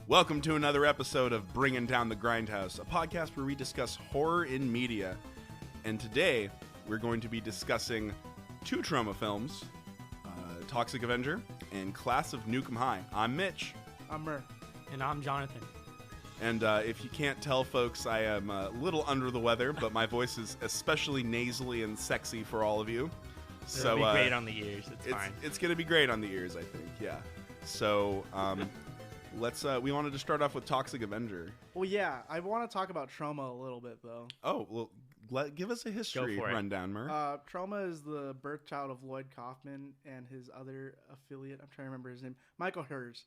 Welcome to another episode of Bringing Down the Grindhouse, a podcast where we discuss horror in media. And today, we're going to be discussing two Troma films, Toxic Avenger and Class of Nuke High. I'm Mitch. I'm Mur. And I'm Jonathan. And if you can't tell, folks, I am a little under the weather, but my voice is especially nasally and sexy for all of you. It'll be great on the ears. It's fine. It's going to be great on the ears, I think, yeah. So, we wanted to start off with Toxic Avenger. Well, yeah, I want to talk about Troma a little bit, though. Oh, well, give us a history rundown, Mur. Troma is the birth child of Lloyd Kaufman and his other affiliate. I'm trying to remember his name. Michael Hers.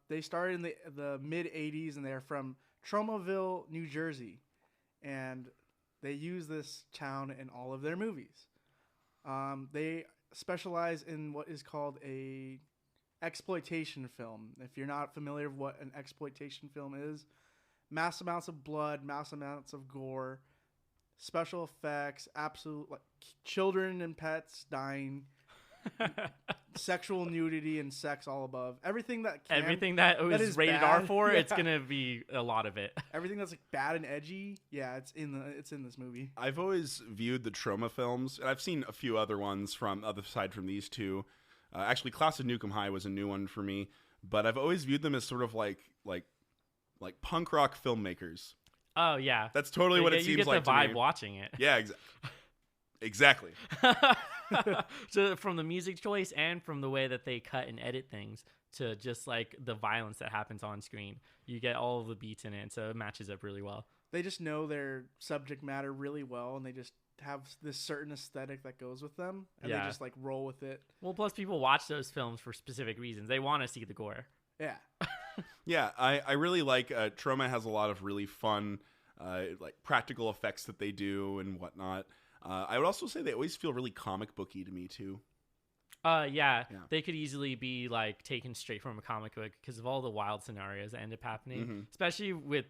They started in the mid-'80s, and they're from Tromaville, New Jersey. And they use this town in all of their movies. They specialize in what is called a exploitation film. If you're not familiar with what an exploitation film is, mass amounts of blood, mass amounts of gore, special effects, absolute children and pets dying, sexual nudity and sex all above. Everything that is rated bad, R for, it's gonna be a lot of it. Everything that's bad and edgy, yeah, it's in this movie. I've always viewed the Troma films, and I've seen a few other ones from these two. Actually, Class of Nuke High was a new one for me, but I've always viewed them as sort of like punk rock filmmakers. Oh yeah, that's totally what it seems like. You get the vibe watching it. Yeah, exactly. So from the music choice and from the way that they cut and edit things to just like the violence that happens on screen, you get all of the beats in it, so it matches up really well. They just know their subject matter really well, and they just have this certain aesthetic that goes with them, and they just like roll with it. Well, plus people watch those films for specific reasons. They want to see the gore. Yeah. Yeah, I really like Troma has a lot of really fun like practical effects that they do and whatnot. I would also say they always feel really comic booky to me too. Yeah, they could easily be like taken straight from a comic book because of all the wild scenarios that end up happening, especially with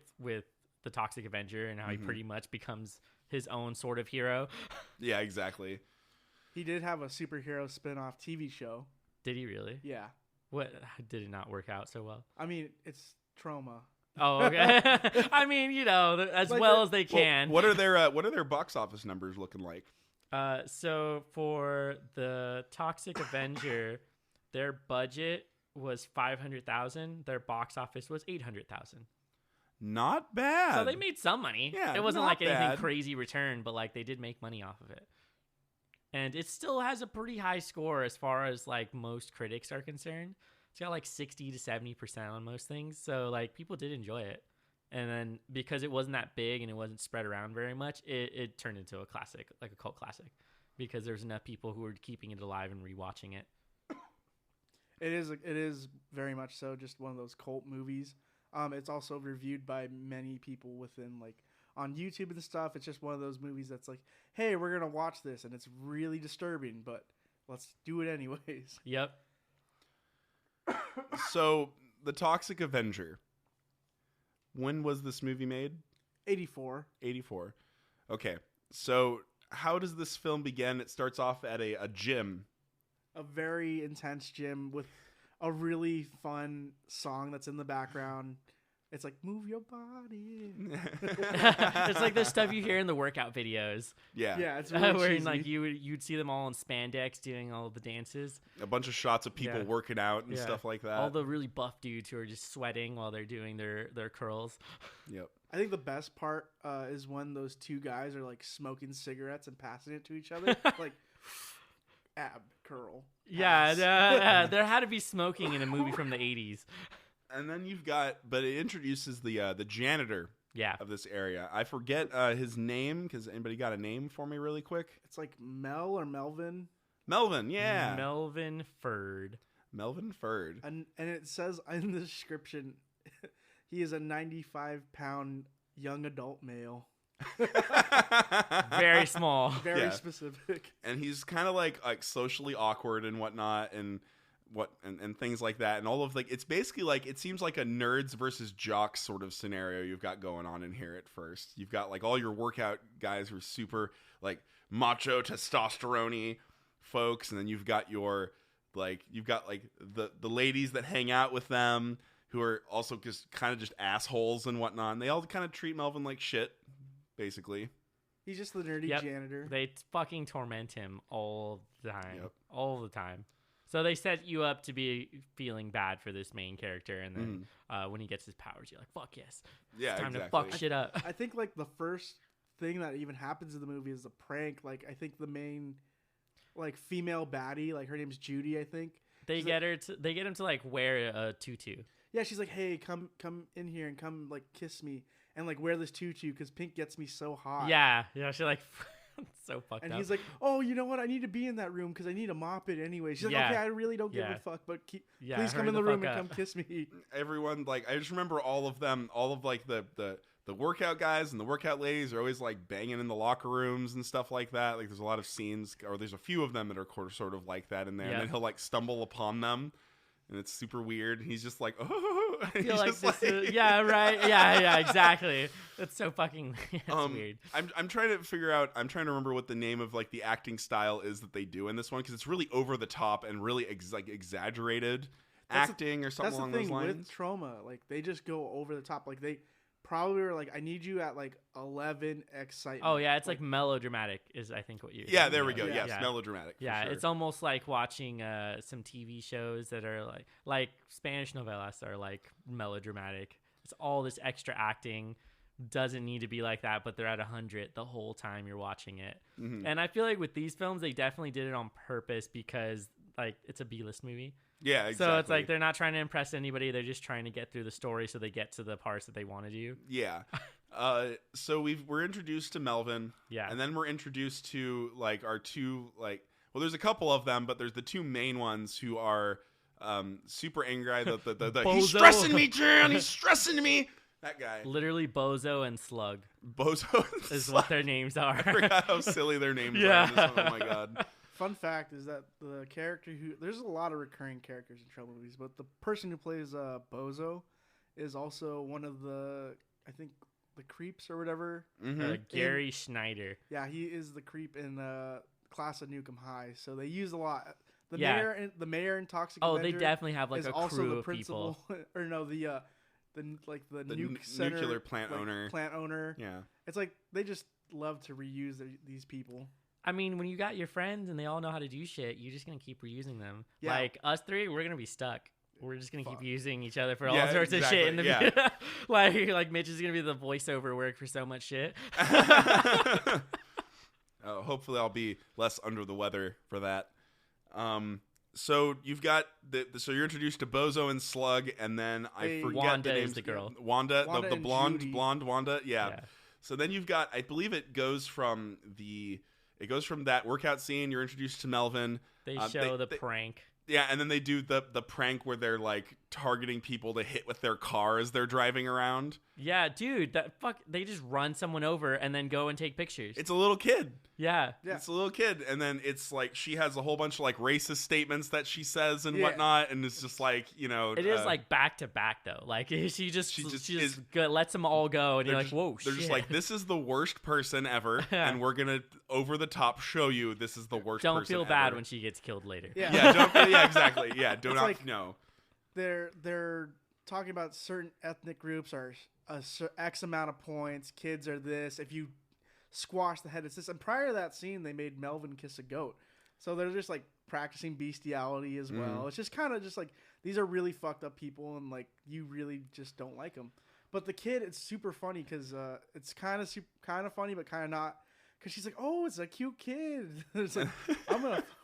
the Toxic Avenger and how he pretty much becomes his own sort of hero. Yeah, exactly. He did have a superhero spin-off TV show. Did he really? Yeah. What did it not work out so well? I mean, it's Troma. Oh, okay. I mean, as like well as they can. Well, what are their box office numbers looking like? So for the Toxic Avenger, their budget was $500,000. Their box office was $800,000. Not bad. So they made some money. Yeah, it wasn't like anything bad. Crazy return, but like they did make money off of it. And it still has a pretty high score as far as like most critics are concerned. It's got like 60 to 70% on most things. So like people did enjoy it. And then because it wasn't that big and it wasn't spread around very much, it turned into a classic, like a cult classic, because there's enough people who are keeping it alive and rewatching it. It is very much so just one of those cult movies. It's also reviewed by many people within like on YouTube and stuff. It's just one of those movies that's like, hey, we're going to watch this. And it's really disturbing, but let's do it anyways. Yep. So the Toxic Avenger, when was this movie made? 84. Okay. So how does this film begin? It starts off at a gym. A very intense gym with a really fun song that's in the background. It's like, move your body. It's like the stuff you hear in the workout videos. Yeah, it's really where cheesy. like you'd see them all in spandex doing all the dances. A bunch of shots of people working out and stuff like that. All the really buff dudes who are just sweating while they're doing their curls. Yep. I think the best part is when those two guys are like smoking cigarettes and passing it to each other. Like, ab curl. Yeah, there had to be smoking in a movie from the 80s. And then but it introduces the janitor of this area. I forget his name, because anybody got a name for me really quick? It's like Mel or Melvin. Melvin, yeah. Melvin Ferd. And it says in the description, he is a 95-pound young adult male. Very small. Very specific. And he's kind of like socially awkward and whatnot, and things like that, and all of like, it's basically like, it seems like a nerds versus jocks sort of scenario you've got going on in here. At first you've got like all your workout guys who are super like macho testosterone folks, and then you've got the ladies that hang out with them. who are also just kind of just assholes and whatnot. And they all kind of treat Melvin like shit, basically. He's just the nerdy janitor. They fucking torment him all the time. Yep. All the time. So they set you up to be feeling bad for this main character, and then when he gets his powers, you're like, fuck yes. Yeah, it's time exactly. to fuck shit up. I think like the first thing that even happens in the movie is the prank. Like I think the main like female baddie, like her name's Judy, I think. They get him to like wear a tutu. Yeah, she's like, hey, come in here and come like kiss me and like wear this tutu because pink gets me so hot. Yeah, she's like so fucked and up. he's like, oh, you know what? I need to be in that room because I need to mop it anyway. She's like, okay, I really don't give a fuck, but please come in the room and come kiss me. Everyone, like, I just remember all of them, all of like the workout guys and the workout ladies are always like banging in the locker rooms and stuff like that. Like there's a lot of scenes, or there's a few of them that are sort of like that in there. And then he'll like stumble upon them. And it's super weird. He's just like, oh. I feel like this is, yeah, right. Yeah, exactly. It's so fucking weird. I'm trying to figure out, I'm trying to remember what the name of like the acting style is that they do in this one, because it's really over the top and really like exaggerated acting or something along those lines. With Troma, like they just go over the top. Like they probably were like, I need you at like 11 excitement. Oh yeah, it's like melodramatic is I think what you. Yeah, there we go. Yes, melodramatic. Yeah, sure. It's almost like watching some TV shows that are like Spanish novelas are like melodramatic. It's all this extra acting. Doesn't need to be like that, but they're at 100 the whole time you're watching it. Mm-hmm. And I feel like with these films, they definitely did it on purpose because like it's a B-list movie. Yeah, exactly. So it's like they're not trying to impress anybody. They're just trying to get through the story so they get to the parts that they want to do. Yeah. So we're introduced to Melvin. Yeah. And then we're introduced to like our two well, there's a couple of them, but there's the two main ones who are super angry. The he's stressing me, Jan. He's stressing me. That guy. Literally Bozo and Slug. Bozo and Slug. What their names are. I forgot how silly their names are in this one. Oh my god. Fun fact is that the character there's a lot of recurring characters in Troma movies, but the person who plays Bozo is also one of the, I think, the creeps or whatever. Mm-hmm. Gary Schneider. Yeah, he is the creep in Class of Nukem High. So they use a lot. The mayor in Toxic Avenger. Oh, they definitely have like a also crew the of principal, people. Or no, the nuke center, nuclear plant owner. Plant owner. Yeah, it's like they just love to reuse these people. I mean, when you got your friends and they all know how to do shit, you're just gonna keep reusing them. Yeah. Like us three, we're gonna be stuck. We're just gonna keep using each other for all sorts of shit in the like Mitch is gonna be the voiceover work for so much shit. Hopefully, I'll be less under the weather for that. So you've got so you're introduced to Bozo and Slug, and then I forget Wanda the names. Is the girl. Wanda the blonde Wanda. Yeah. So then you've got, I believe it goes from that workout scene. You're introduced to Melvin. They show the prank. Yeah, and then they do the prank where they're like targeting people to hit with their car as they're driving around. Yeah, dude, they just run someone over and then go and take pictures. It's a little kid. Yeah. It's a little kid, and then it's like she has a whole bunch of like racist statements that she says and whatnot, and it's just like, you know, it is like back to back though. Like she just lets them all go, and you're like, whoa, they're just like, this is the worst person ever, and we're gonna over the top show you this is the worst. Don't person feel ever. bad when she gets killed later. Yeah, exactly. Yeah, do not like, no. They're talking about certain ethnic groups are X amount of points. Kids are this. If you squash the head, it's this. And prior to that scene, they made Melvin kiss a goat. So they're just like practicing bestiality as well. It's just kind of just like these are really fucked up people, and like you really just don't like them. But the kid, it's super funny because it's kind of funny, but kind of not. Because she's like, oh, it's a cute kid. It's like,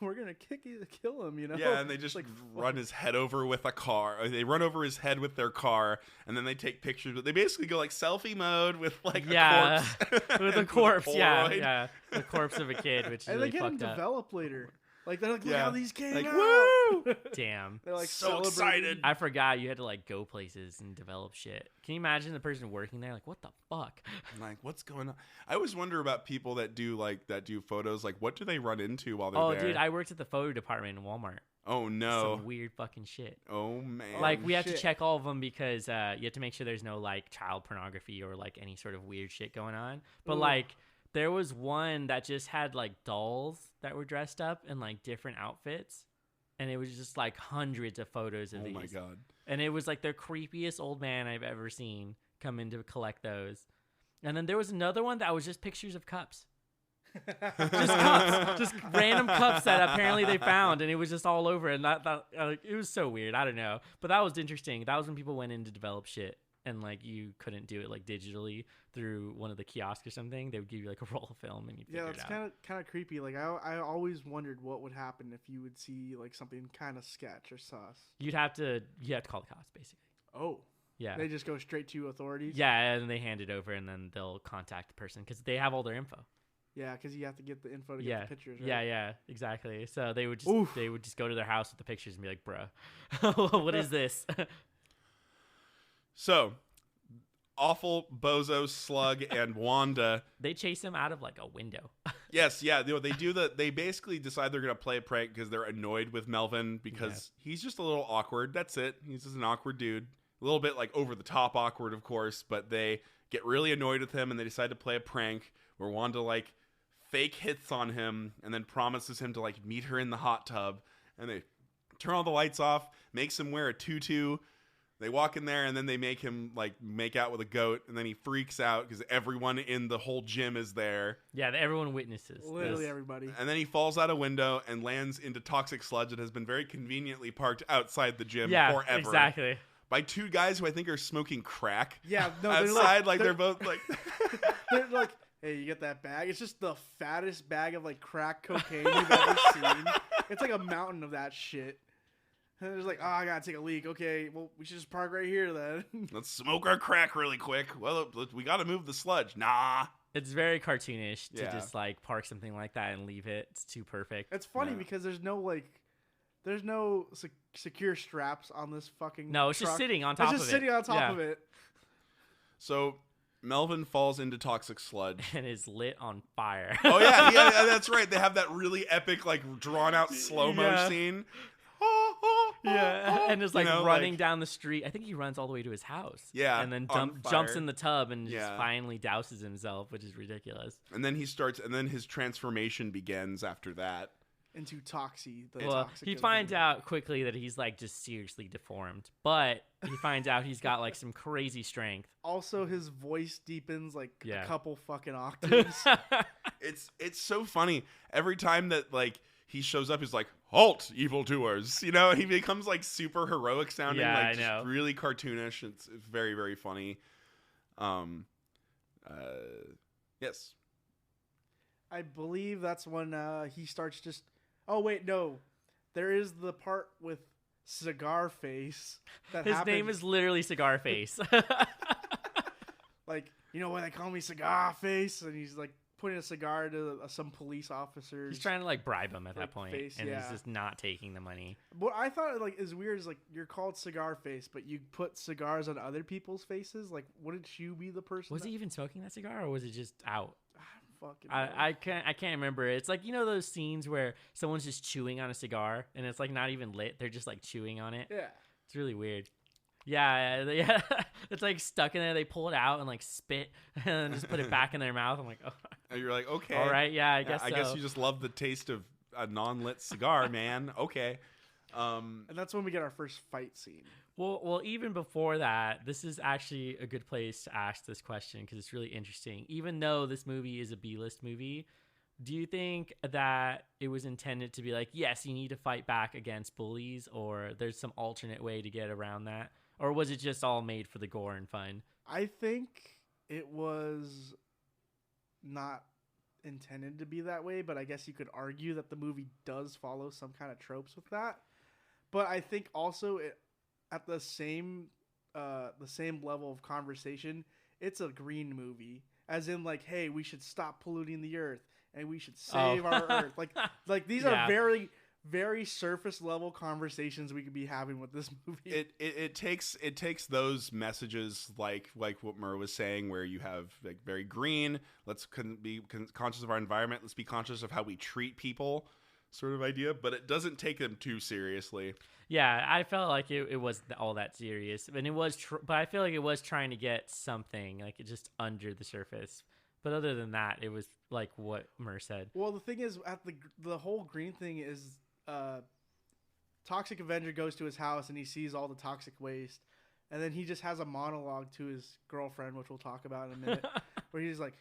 we're gonna kill him, you know? Yeah, and they just like run his head over with a car. Or they run over his head with their car, and then they take pictures. But they basically go like selfie mode with like a corpse. With a corpse, yeah, the corpse of a kid, which is and really they get him fucked up. Develop later. Like they're like, look how these came like, out. Woo! Damn. They're like so excited. I forgot you had to like go places and develop shit. Can you imagine the person working there? Like, what the fuck? I'm like, what's going on? I always wonder about people that do photos. Like, what do they run into while they're there? Oh, dude, I worked at the photo department in Walmart. Oh no. Some weird fucking shit. Oh man. Like we have to check all of them because you have to make sure there's no like child pornography or like any sort of weird shit going on. But like there was one that just had like dolls that were dressed up in like different outfits, and it was just like hundreds of photos of these. Oh my god. And it was like the creepiest old man I've ever seen come in to collect those. And then there was another one that was just pictures of cups. Just cups, just random cups that apparently they found, and it was just all over. And that it was so weird. I don't know, but that was interesting. That was when people went in to develop shit, and like you couldn't do it like digitally through one of the kiosks or something. They would give you like a roll of film, and you figure it out. Yeah, it's kind of creepy. Like I always wondered what would happen if you would see like something kind of sketch or sus. You have to call the cops basically. Oh. Yeah. They just go straight to authorities? Yeah, and they hand it over, and then they'll contact the person because they have all their info. Yeah, because you have to get the info to get the pictures, right? Yeah, exactly. So they would just go to their house with the pictures and be like, "Bro, what is this?" So, awful bozo slug and Wanda. They chase him out of like a window. Yes, yeah. They do They basically decide they're gonna play a prank because they're annoyed with Melvin because he's just a little awkward. That's it. He's just an awkward dude. A little bit like over the top awkward, of course. But they get really annoyed with him and they decide to play a prank where Wanda like fake hits on him and then promises him to like meet her in the hot tub, and they turn all the lights off, makes him wear a tutu. They walk in there and then they make him like make out with a goat, and then he freaks out because everyone in the whole gym is there. Yeah, everyone witnesses. Literally everybody. And then he falls out a window and lands into toxic sludge that has been very conveniently parked outside the gym forever. Exactly. By two guys who I think are smoking crack. Yeah, no, outside, they're both like they're like, hey, you get that bag? It's just the fattest bag of like crack cocaine you've ever seen. It's like a mountain of that shit. And they're just like, oh, I gotta take a leak. Okay, well, we should just park right here then. Let's smoke our crack really quick. Well, we gotta move the sludge. Nah. It's very cartoonish to just like park something like that and leave it. It's too perfect. It's funny because there's no secure straps on this fucking No, it's truck. just sitting on top of it. It's just sitting on top of it. So Melvin falls into toxic sludge and is lit on fire. Oh yeah, that's right. They have that really epic, like drawn out slow-mo scene. And is like running down the street. I think he runs all the way to his house. Yeah, and then jumps in the tub and just finally douses himself, which is ridiculous. And then his transformation begins after that. Into Toxic. He finds out quickly that he's like just seriously deformed, but he finds out he's got like some crazy strength. Also, his voice deepens like a couple fucking octaves. It's so funny. Every time that like he shows up, he's like, "Halt, evildoers!" You know, he becomes like super heroic sounding, like just really cartoonish. It's very, very funny. Yes. I believe that's when he starts just. Oh wait, no. There is the part with Cigar Face. His name is literally Cigar Face. Like, you know why they call me Cigar Face? And he's like putting a cigar to some police officers. He's trying to like bribe him at that point, face, and he's just not taking the money. What I thought like is weird is like you're called Cigar Face, but you put cigars on other people's faces. Like, wouldn't you be the person? Was he even smoking that cigar, or was it just out? I can't remember. It's like, you know, those scenes where someone's just chewing on a cigar and it's like not even lit. They're just like chewing on it. Yeah. It's really weird. Yeah. It's like stuck in there. They pull it out and like spit and then just put it back in their mouth. I'm like, oh. And you're like, okay. All right. Yeah, I guess I guess you just love the taste of a non-lit cigar, man. Okay. And that's when we get our first fight scene. Well, even before that, this is actually a good place to ask this question because it's really interesting. Even though this movie is a B-list movie, do you think that it was intended to be like, yes, you need to fight back against bullies, or there's some alternate way to get around that? Or was it just all made for the gore and fun? I think it was not intended to be that way, but I guess you could argue that the movie does follow some kind of tropes with that. But I think also at the same level of conversation, it's a green movie, as in like, hey, we should stop polluting the earth and we should save our earth. Like these are very, very surface level conversations we could be having with this movie. It takes those messages like what Mur was saying, where you have like very green, let's be conscious of our environment, let's be conscious of how we treat people sort of idea, but it doesn't take them too seriously. Yeah, I felt like it was all that serious, and it was, but I feel like it was trying to get something like it just under the surface. But other than that, it was like what Mur said. Well, the thing is, at the whole green thing is, Toxic Avenger goes to his house and he sees all the toxic waste, and then he just has a monologue to his girlfriend, which we'll talk about in a minute, where he's like,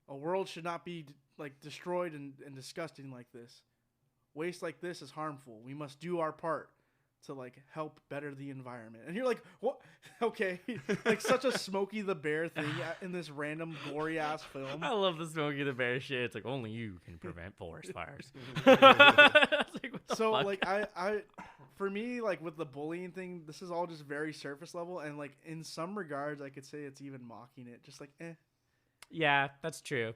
a world should not be like destroyed and disgusting like this. Waste like this is harmful. We must do our part to like help better the environment. And you're like, what? Okay. Like such a Smokey the Bear thing in this random gory ass film. I love the Smokey the Bear shit. It's like only you can prevent forest fires. Like, so fuck? Like I for me, like with the bullying thing, this is all just very surface level, and like in some regards I could say it's even mocking it. Just like Yeah, that's true.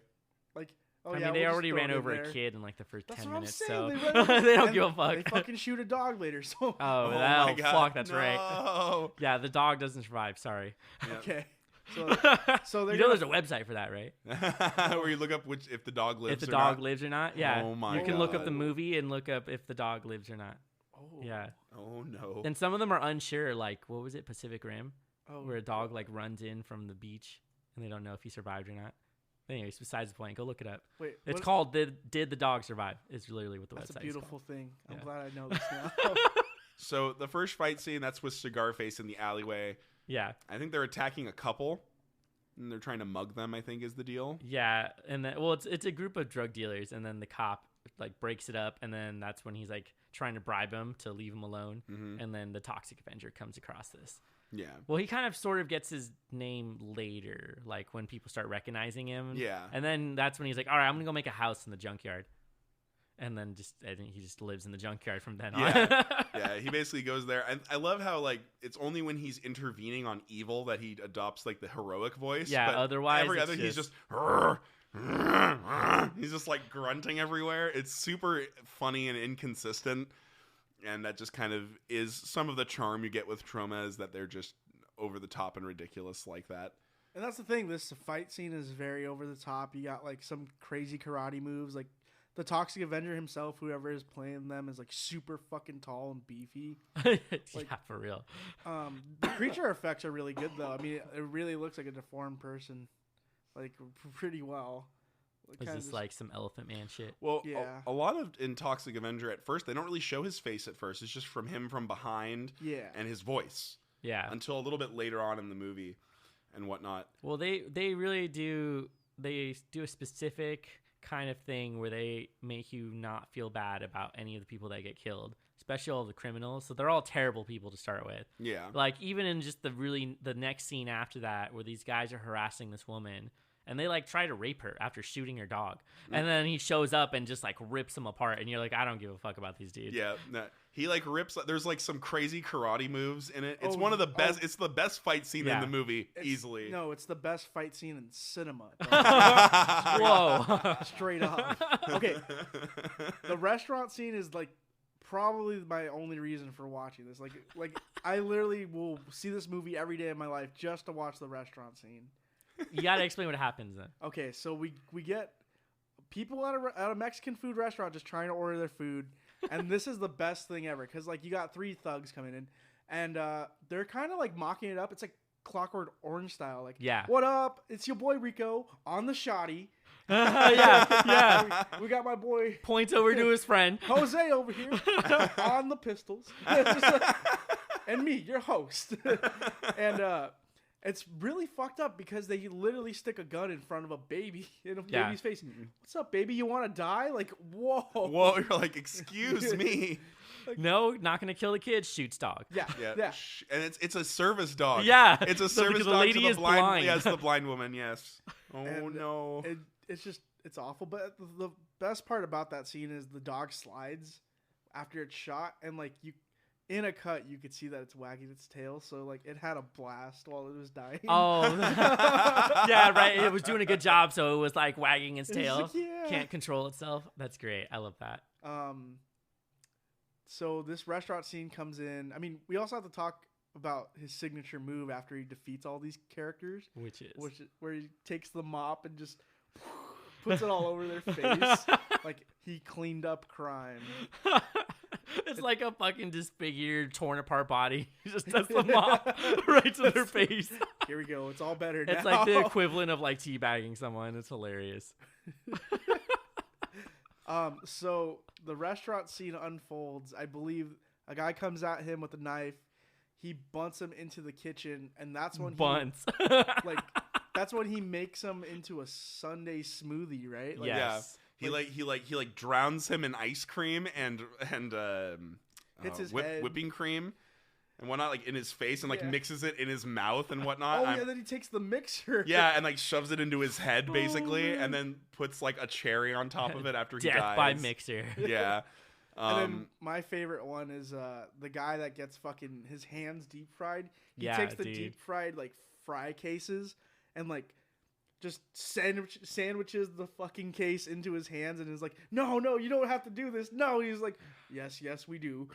Like I mean, they already ran over a kid in like the first That's 10 what minutes, I'm saying. so they don't give a fuck. They fucking shoot a dog later, so my God. Fuck, that's no. right. Yeah, the dog doesn't survive. Sorry. Yep. Okay. So you know there's a website for that, right? Where you look up if the dog lives. If the or dog not. lives or not. Yeah. Oh my You can look up God. the movie and look up if the dog lives or not. Oh. Yeah. Oh no. And some of them are unsure. Like, what was it? Pacific Rim, Oh. where a dog like runs in from the beach and they don't know if he survived or not. Anyways, besides the point, go look it up. Wait, It's called "Did the Dog Survive?" Is literally what the That's website a is beautiful thing. I'm Yeah. glad I know this now. So the first fight scene, that's with Cigar Face in the alleyway. Yeah, I think they're attacking a couple, and they're trying to mug them. I think is the deal. yeah, and then it's a group of drug dealers, and then the cop like breaks it up, and then that's when he's like trying to bribe him to leave him alone, and then the Toxic Avenger comes across this. Yeah. Well, he kind of sort of gets his name later, like when people start recognizing him. Yeah. And then that's when he's like, all right, I'm going to go make a house in the junkyard. And then I think he just lives in the junkyard from then on. Yeah, he basically goes there. And I love how, like, it's only when he's intervening on evil that he adopts, like, the heroic voice. Yeah, but otherwise every it's other, he's just- he's just, like, grunting everywhere. It's super funny and inconsistent. And that just kind of is some of the charm you get with Troma, is that they're just over the top and ridiculous like that. And that's the thing. This fight scene is very over the top. You got like some crazy karate moves. Like the Toxic Avenger himself, whoever is playing them, is like super fucking tall and beefy. Yeah, for real. The creature effects are really good though. I mean, it really looks like a deformed person, like pretty well. Is this like some Elephant Man shit? Well, Yeah. a lot of in Toxic Avenger at first, they don't really show his face at first. It's just from him from behind and his voice. Yeah. Until a little bit later on in the movie and whatnot. Well, they really do. They do a specific kind of thing where they make you not feel bad about any of the people that get killed, especially all the criminals. So they're all terrible people to start with. Yeah. Like even in just the next scene after that, where these guys are harassing this woman. And they like try to rape her after shooting her dog. And then he shows up and just like rips them apart. And you're like, I don't give a fuck about these dudes. Yeah. No, he like rips. There's like some crazy karate moves in it. It's one of the best. It's the best fight scene in the movie, easily. No, it's the best fight scene in cinema. Whoa. Straight up. Okay. The restaurant scene is like probably my only reason for watching this. Like I literally will see this movie every day of my life just to watch the restaurant scene. You gotta explain what happens then. Okay, so we get people at a Mexican food restaurant just trying to order their food, and this is the best thing ever because like you got three thugs coming in, and they're kind of like mocking it up. It's like Clockwork Orange style, like what up? It's your boy Rico on the shoddy. Yeah. We got my boy Points over to his friend Jose over here on the pistols, and me, your host, and. It's really fucked up because they literally stick a gun in front of a baby in a baby's face. What's up, baby? You want to die? Like, whoa. Whoa, you're like, excuse me. No, not gonna kill the kid. Shoots dog. Yeah. And it's a service dog. Yeah. It's a So service because the dog lady to the is blind. blind. Yeah, it's the blind woman. Yes. Oh And no. It's awful. But the best part about that scene is the dog slides after it's shot, and like in a cut, you could see that it's wagging its tail, so like it had a blast while it was dying. Oh, yeah, right. It was doing a good job, so it was like wagging its tail. Like, yeah. Can't control itself. That's great. I love that. So this restaurant scene comes in. I mean, we also have to talk about his signature move after he defeats all these characters, which is where he takes the mop and just puts it all over their face, like he cleaned up crime. It's like a fucking disfigured, torn apart body. He just does the mop right to their face. Here we go. It's all better now. It's like the equivalent of like teabagging someone. It's hilarious. So the restaurant scene unfolds. I believe a guy comes at him with a knife. He bunts him into the kitchen, and that's when that's when he makes him into a Sunday smoothie, right? Like, yes. Yeah. He drowns him in ice cream and hits his head. whipping cream and whatnot, like in his face, and like Yeah. mixes it in his mouth and whatnot. Oh yeah, then he takes the mixer. Yeah, and like shoves it into his head basically, and then puts like a cherry on top of it after he Death dies. by mixer. Yeah. And then my favorite one is the guy that gets fucking his hands deep fried. He takes the deep fried like fry cases and like just sandwiches the fucking case into his hands and is like, no, you don't have to do this. No, he's like, yes, we do.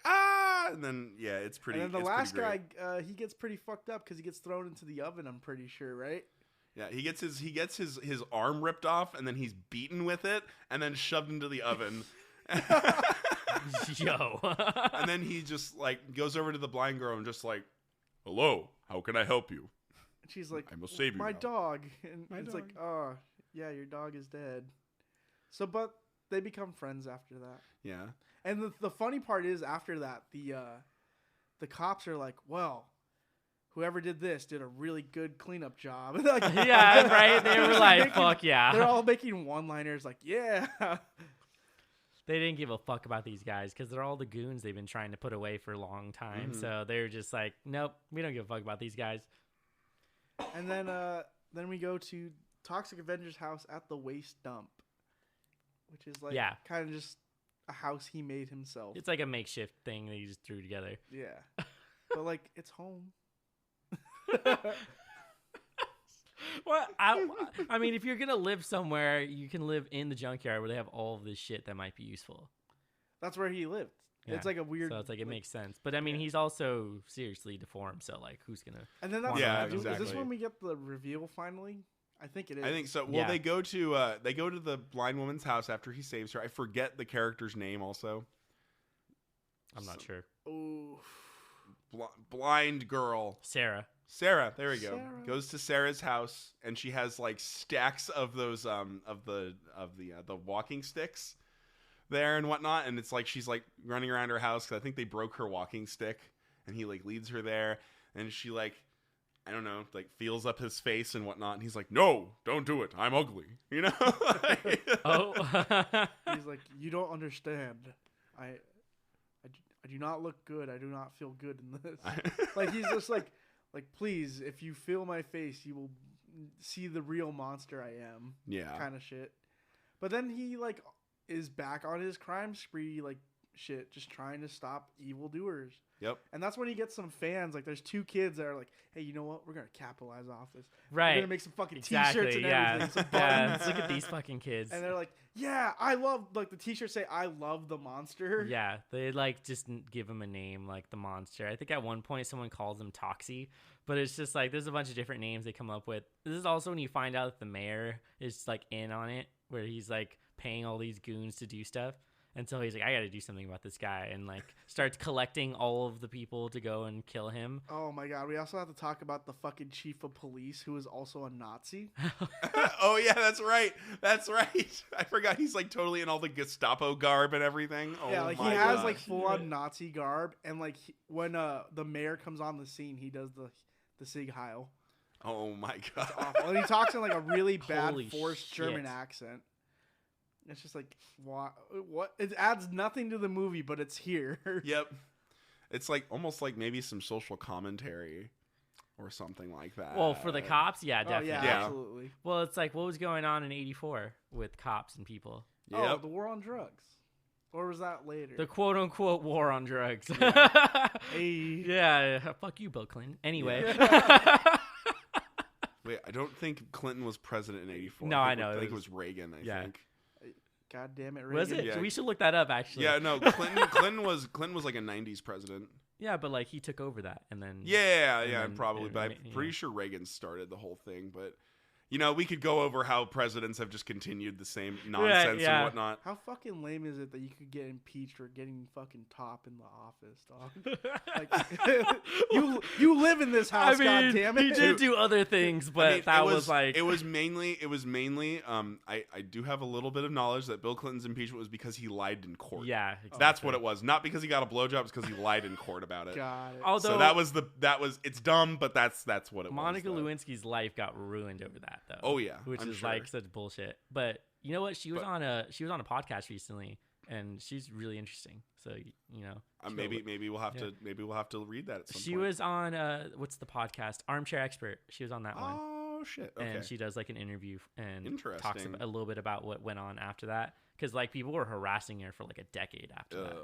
And then it's pretty. And then the it's last pretty guy, great. he gets pretty fucked up because he gets thrown into the oven. I'm pretty sure, right? Yeah, he gets his arm ripped off, and then he's beaten with it, and then shoved into the oven. Yo. And then he just like goes over to the blind girl and just like, "Hello, how can I help you?" And she's like, "I must save you my now." dog. And My it's dog. like, oh, yeah, your dog is dead. So, but they become friends after that. Yeah. And the funny part is after that, the cops are like, well, whoever did this did a really good cleanup job. Like, Yeah, right? They were like, fuck yeah. They're all making one-liners like, yeah. They didn't give a fuck about these guys because they're all the goons they've been trying to put away for a long time. Mhm. So they're just like, nope, we don't give a fuck about these guys. And then we go to Toxic Avenger's house at the waste dump, which is like kind of just a house he made himself. It's like a makeshift thing that he just threw together. Yeah. But like, it's home. Well, I mean, if you're going to live somewhere, you can live in the junkyard where they have all of this shit that might be useful. That's where he lived. Yeah. It's like a weird. So it's like, it makes sense. But I mean, he's also seriously deformed. So like, who's going to. And then that's Yeah, is this exactly. when we get the reveal finally? I think it is. I think so. Well, Yeah. they go to the blind woman's house after he saves her. I forget the character's name also. I'm not sure. Oh. Blind girl. Sarah. Sarah, there we go. Sarah. Goes to Sarah's house, and she has like stacks of those of the walking sticks there and whatnot, and it's like she's like running around her house because I think they broke her walking stick, and he like leads her there, and she like, I don't know, like feels up his face and whatnot, and he's like, "No, don't do it. I'm ugly," you know. Oh. He's like, you don't understand. I do not look good. I do not feel good in this. Like he's just like, please, if you feel my face, you will see the real monster I am. Yeah. Kind of shit. But then he like is back on his crime spree, like shit, just trying to stop evildoers. Yep. And that's when he gets some fans. Like, there's two kids that are like, hey, you know what? We're going to capitalize off this. Right. We're going to make some fucking Exactly, t-shirts and yeah. everything. Some Yeah, buttons. look at these fucking kids. And they're like, yeah, I love, like, the t-shirts say, I love the monster. Yeah, they like just give him a name like the monster. I think at one point someone calls him Toxie, but it's just like there's a bunch of different names they come up with. This is also when you find out that the mayor is like in on it, where he's like paying all these goons to do stuff. And so he's like, I got to do something about this guy, and like starts collecting all of the people to go and kill him. Oh my god, we also have to talk about the fucking chief of police who is also a Nazi. Oh yeah, that's right. That's right. I forgot he's like totally in all the Gestapo garb and everything. Oh, Yeah, like he my has gosh. like full-on Nazi garb, and like when the mayor comes on the scene, he does the Sieg Heil. Oh my god. Awful. And he talks in like a really bad Holy forced shit. German accent. It's just like, what? It adds nothing to the movie, but it's here. Yep. It's like almost like maybe some social commentary or something like that. Well, for the cops, yeah, Oh definitely. yeah, Yeah. absolutely. Well, it's like what was going on in '84 with cops and people. Yep. Oh, the war on drugs, or was that later? The quote unquote war on drugs. Hey. Yeah, fuck you, Bill Clinton. Anyway. Wait, I don't think Clinton was president in '84. No, I know. I think It it was- was Reagan. I yeah. think. God damn it, Reagan. Was it? Yeah. We should look that up, actually. Yeah, no. Clinton was like a '90s president. Yeah, but like he took over that, and then Yeah, And yeah, then probably. it But I'm rema- pretty yeah. sure Reagan started the whole thing. But You know, we could go over how presidents have just continued the same nonsense and whatnot. How fucking lame is it that you could get impeached for getting fucking top in the office, dog? Like, you live in this house, goddammit. He did do other things, but it was mainly. I do have a little bit of knowledge that Bill Clinton's impeachment was because he lied in court. Yeah, exactly. That's what it was. Not because he got a blowjob, it's because he lied in court about it. Got it. Although, so it's dumb, but that's what it Monica was. Monica Lewinsky's life got ruined over that, though. Oh yeah, which I'm is sure. like such bullshit. But you know what? She was on a podcast recently, and she's really interesting. So you know, maybe we'll have to read that at some point. She was on what's the podcast? Armchair Expert. She was on that one. Oh shit! Okay. And she does like an interview and talks Interesting. a little bit about what went on after that. Because like people were harassing her for like a decade after that.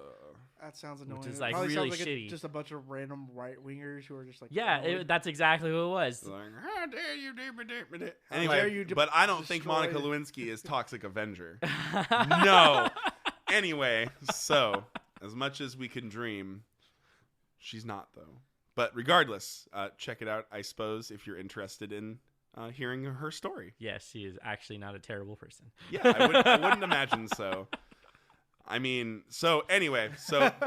That sounds annoying. Which is like Probably really sounds like shitty. Just a bunch of random right wingers who are just like, that's exactly what it was. Like, how dare you do it? How Anyway, dare you but I don't think destroy Monica it. Lewinsky is Toxic Avenger. No. Anyway, so as much as we can dream, she's not though. But regardless, check it out. I suppose if you're interested in hearing her story. Yes, she is actually not a terrible person. Yeah, I wouldn't imagine so. I mean, so anyway,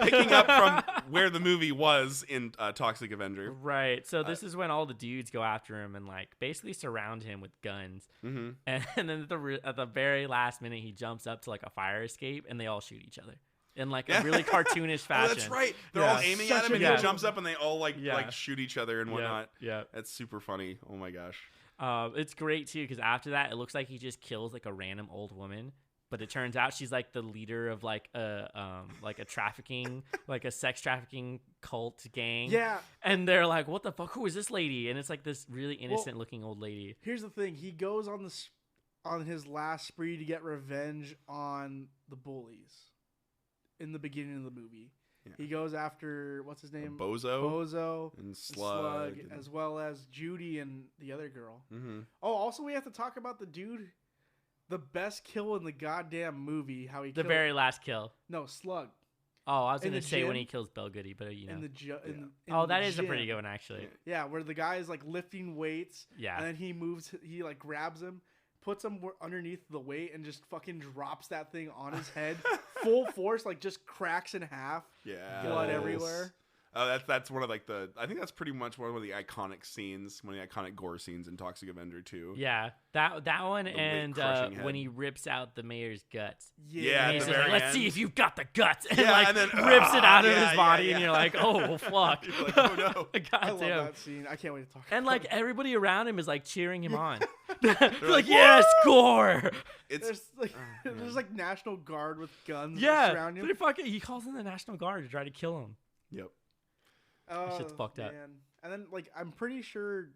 picking up from where the movie was in Toxic Avenger. Right. So this is when all the dudes go after him and like basically surround him with guns. Mm-hmm. And then at the very last minute, he jumps up to like a fire escape and they all shoot each other in like a really cartoonish fashion. Oh, that's right. They're all aiming at him and he jumps up and they all like shoot each other and whatnot. Yeah. That's super funny. Oh my gosh. It's great too because after that, it looks like he just kills like a random old woman. But it turns out she's like the leader of like a trafficking, like a sex trafficking cult gang. Yeah. And they're like, "What the fuck? Who is this lady?" And it's like this really innocent looking old lady. Here's the thing: he goes on his last spree to get revenge on the bullies. In the beginning of the movie, he goes after what's his name, Bozo and Slug, as well as Judy and the other girl. Mm-hmm. Oh, also we have to talk about the dude. The best kill in the goddamn movie. How he the very last kill. No, Slug. Oh, I was gonna say when he kills Belle Goody, but you know. That is a pretty good one actually. Yeah, where the guy is like lifting weights. Yeah. And then he like grabs him, puts him underneath the weight, and just fucking drops that thing on his head, full force, like just cracks in half. Yeah. Blood everywhere. Oh, that's one of like I think that's pretty much one of the iconic scenes, one of the iconic gore scenes in Toxic Avenger 2. Yeah, that one and when he rips out the mayor's guts. Yeah, and at the very like, let's end. see if you've got the guts. And and then rips it out of his body, and you're like, oh well, fuck. You're like, oh no. I love that scene. I can't wait to talk. And about like it. everybody around him is like cheering him on. They're like, yes, gore. There's like National Guard with guns Yeah, around him. he calls in the National Guard to try to kill him. Yep. Oh, shit's fucked up. Man. And then, like, I'm pretty sure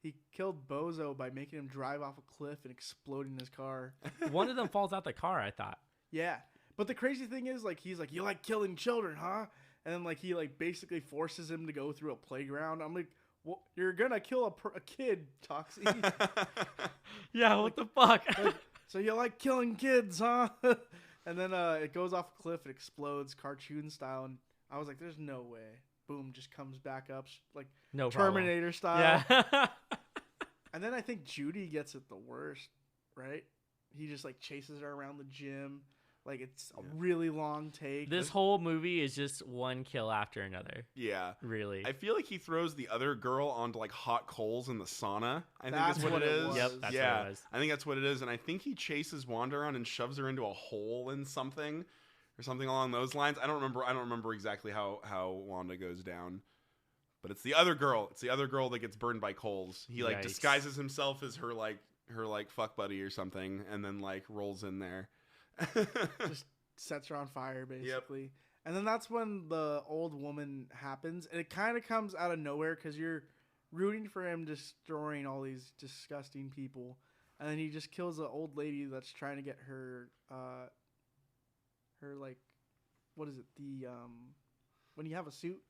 he killed Bozo by making him drive off a cliff and exploding his car. One of them falls out the car, I thought. Yeah. But the crazy thing is, like, he's like, you like killing children, huh? And then, like, he, like, basically forces him to go through a playground. I'm like, well, you're gonna kill a kid, Toxie. Yeah, what the fuck? Like, so you like killing kids, huh? And then it goes off a cliff, it explodes, cartoon style, and I was like, there's no way. Boom, just comes back up like No Terminator problem. style. Yeah. And then I think Judy gets it the worst, right? He just like chases her around the gym. Like it's a really long take. This whole movie is just one kill after another. Yeah. Really. I feel like he throws the other girl onto like hot coals in the sauna. I think That's is what it is. Yep, that's yeah. what it was. I think that's what it is. And I think he chases Wanda around and shoves her into a hole in something or something along those lines. I don't remember exactly how Wanda goes down. But it's the other girl. It's the other girl that gets burned by coals. He like disguises himself as her fuck buddy or something, and then like rolls in there. Just sets her on fire basically. Yep. And then that's when the old woman happens, and it kind of comes out of nowhere because you're rooting for him destroying all these disgusting people, and then he just kills an old lady that's trying to get her like, what is it, the when you have a suit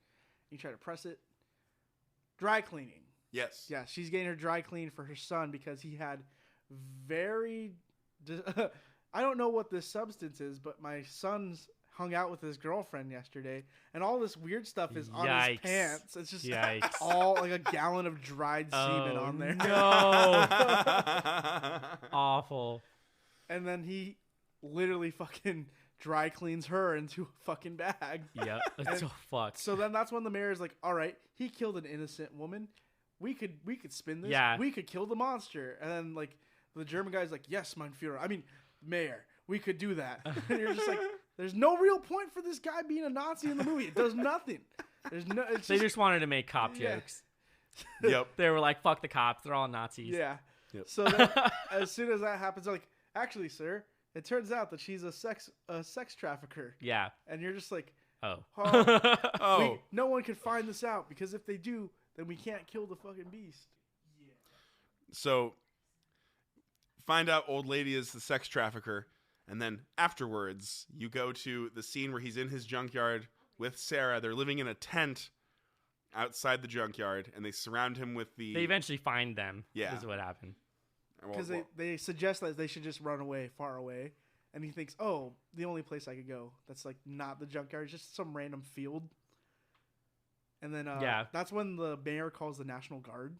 you try to press it, dry cleaning. Yes. Yeah, she's getting her dry clean for her son because he had very I don't know what this substance is, but my son's hung out with his girlfriend yesterday, and all this weird stuff is on his Yikes. pants. It's just Yikes. all like a gallon of dried semen on there. No. Awful. And then he literally fucking dry cleans her into a fucking bag. Yep. It's so fucked. So then that's when the mayor's like, all right, he killed an innocent woman. We could spin this. Yeah. We could kill the monster. And then like the German guy's like, yes, mein Führer. I mean, mayor, we could do that. And you're just like, there's no real point for this guy being a Nazi in the movie. It does nothing. There's no. It's They just wanted to make cop Yeah. jokes. Yep. They were like, fuck the cops. They're all Nazis. Yeah. Yep. So then, as soon as that happens, they're like, actually, sir, it turns out that she's a sex trafficker. Yeah. And you're just like, Oh. oh, Oh. no one can find this out, because if they do, then we can't kill the fucking beast. So, find out old lady is the sex trafficker, and then afterwards, you go to the scene where he's in his junkyard with Sarah. They're living in a tent outside the junkyard, and they surround him with the... They eventually find them. Yeah. Is what happened. Because they suggest that they should just run away, far away. And he thinks, oh, the only place I could go that's like not the junkyard is just some random field. And then Yeah. that's when the mayor calls the National Guard.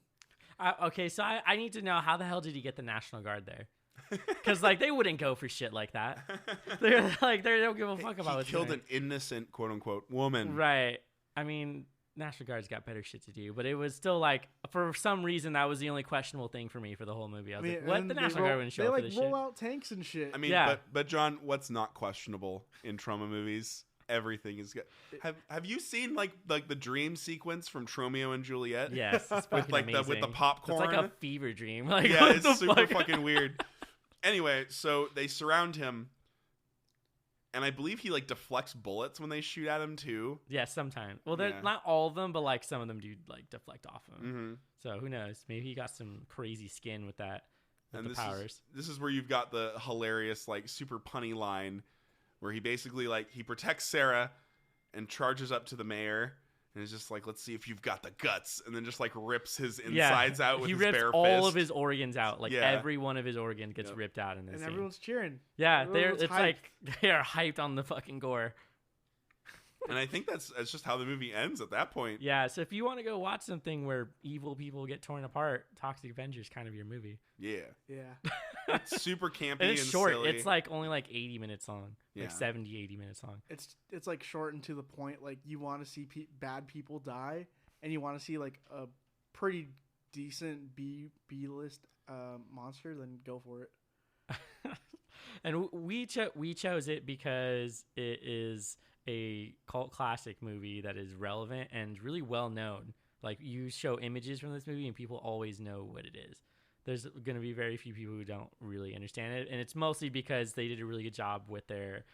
Okay, so I need to know, how the hell did he get the National Guard there? Because like they wouldn't go for shit like that. They're like they don't give a fuck about he what's killed going an innocent, quote-unquote, woman. Right. I mean, National Guard's got better shit to do, but it was still like, for some reason, that was the only questionable thing for me for the whole movie. I was like, what? and The they National Guard wouldn't show They up for like this roll shit. out tanks and shit. I mean, Yeah. but John, what's not questionable in Troma movies? Everything is good. Have you seen like the dream sequence from Tromeo and Juliet? Yes, it's with fucking like amazing. with the popcorn. It's like a fever dream. Like, Yeah, what it's the super fuck? fucking weird. Anyway, so they surround him, and I believe he like deflects bullets when they shoot at him too. Yeah, sometimes. Well, they're Yeah. not all of them, but like some of them do like deflect off of him. Mm-hmm. So who knows? Maybe he got some crazy skin with that. With And the powers. this is where you've got the hilarious like super punny line where he basically like he protects Sarah and charges up to the mayor. And is just like, let's see if you've got the guts, and then just like rips his insides out with he his rips bare all fist. of his organs out. Like Yeah. every one of his organs gets Yep. ripped out in this and scene. everyone's cheering. Yeah, everyone's it's hyped. like they are hyped on the fucking gore. And I think that's just how the movie ends at that point. Yeah, so if you want to go watch something where evil people get torn apart, Toxic Avenger is kind of your movie. Yeah, Yeah. it's super campy And it's short. silly. It's like only like 80 minutes long. Yeah. Like 70, 80 minutes long. It's like short and to the point. Like you want to see bad people die, and you want to see like a pretty decent B list monster, then go for it. And we chose it because it is a cult classic movie that is relevant and really well known. Like you show images from this movie and people always know what it is. There's going to be very few people who don't really understand it, and it's mostly because they did a really good job with their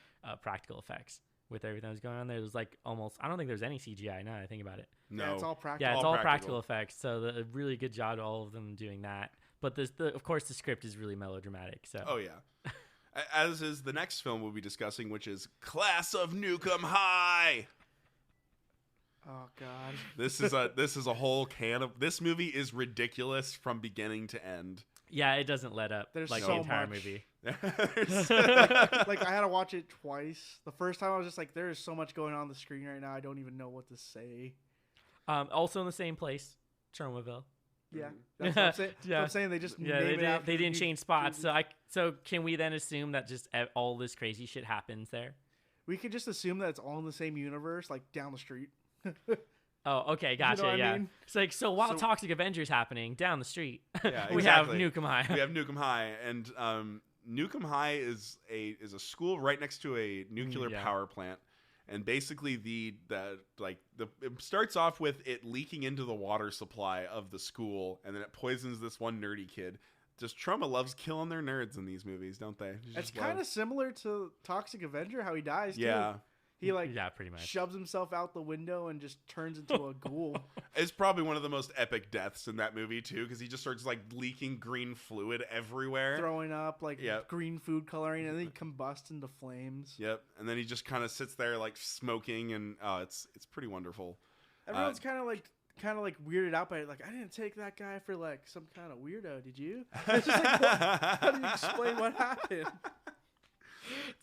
practical effects. With everything that was going on there, it was like almost, I don't think there's any CGI now that I think about it. no. Yeah, it's all practical. Yeah, it's All all practical. practical effects. So a really good job to all of them doing that. But of course, the script is really melodramatic. So Oh yeah. As is the next film we'll be discussing, which is Class of Nukem High. Oh god. This is a whole can of. This movie is ridiculous from beginning to end. yeah, it doesn't let up. There's like so the entire much. movie. Like I had to watch it twice. The first time I was just like, there is so much going on the screen right now. I don't even know what to say. Also in the same place, Tromaville. Yeah, that's what I'm saying. That's what Yeah. I'm saying they just Yeah, name it after they the didn't new- change spots. So can we then assume that just all this crazy shit happens there? We could just assume that it's all in the same universe, like down the street. Oh, okay, gotcha. what I Yeah, mean? it's like so while So- Toxic Avenger's happening down the street, Yeah, we have exactly. Nukem High. We have Nukem High, and Nukem High is a school right next to a nuclear Yeah. power plant. And basically, it starts off with it leaking into the water supply of the school, and then it poisons this one nerdy kid. Just Troma loves killing their nerds in these movies, don't they? They It's just love- kind of similar to Toxic Avenger, how he dies. Too. yeah. He like yeah, pretty much. shoves himself out the window and just turns into a ghoul. It's probably one of the most epic deaths in that movie too, because he just starts like leaking green fluid everywhere. Throwing up like Yep. green food coloring, and then he combusts into flames. Yep, and then he just kind of sits there like smoking, and it's pretty wonderful. Everyone's kind of like weirded out by it. Like, I didn't take that guy for like some kind of weirdo. Did you? It's just like, how do you explain what happened?